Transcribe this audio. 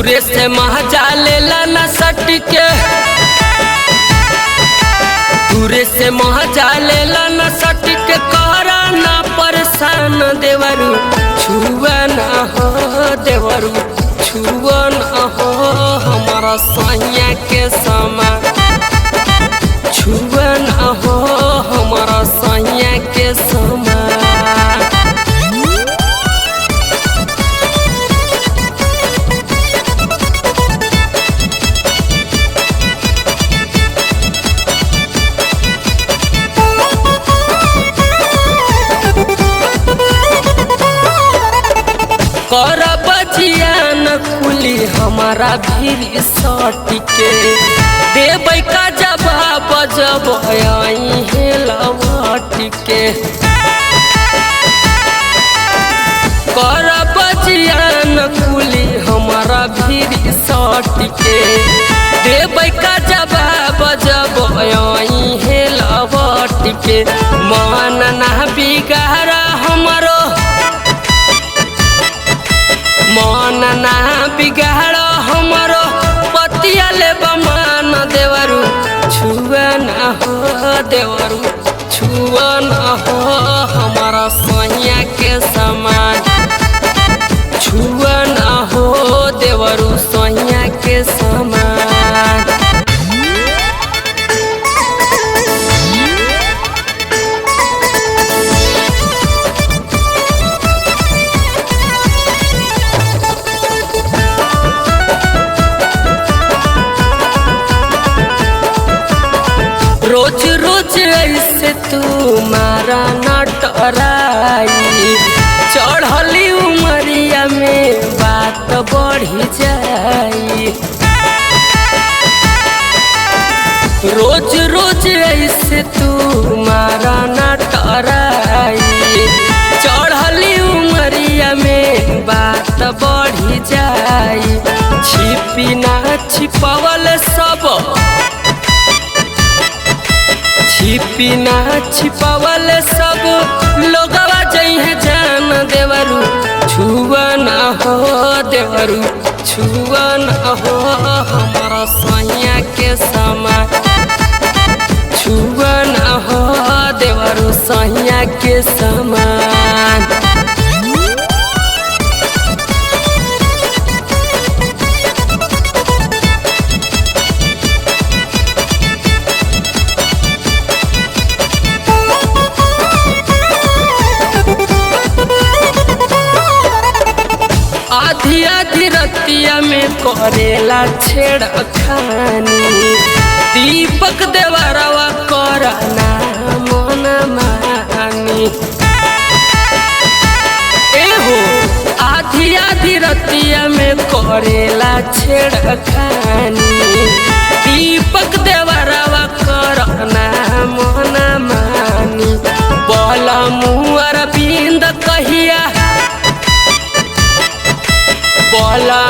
दूरे से महजा लेला न सट के, दूरे से महजा लेला न सट के, करा ना परेशान देवरू छुआ ना हो, देवरू छुआ ना हो हमारा सैया के समान, छुआ ना हो हमारा सैया के समान। कर बजिया न खुली हमारा भीड़ सट के, देबै का जवाब जब आई है लौट के। कर बजिया न खुली हमारा भीड़ सट के, देबै का जवाब जब आई है लौट के। मन ना बिगाड़ा हमारो, मन ना बिगाड़ो हमारो पतिया ले बमान देवरू छुआ ना हो, देवरू छुआ ना हो हमारा सैया के समान, छुआ ना हो देवरू सैया के समान। रोज रोज ऐसे तू मारा ना टराई, चढ़ली उमरिया में बात बढ़ी जाई। रोज रोज ऐसे तू मारा ना टराई, चढ़ली उमरिया में बात बढ़ी जाई। छिपी ना छिपावल सब, छिपी ना छिपावल सब लोगवा जइहे जान देवरू छुआ ना हो, देवरू छुआ ना हो हमारा सैया के समान, छुआ ना हो देवरू सैया के समान। आधी आधी रतिया में करेला छेड़खानी, दीपक देवरवा करना मन मानी। एहो आधी आधी रतिया में करेला छेड़खानी, दीपक देवरवा करना मन मानी। बोला मुअर बिंद कहिया, बोला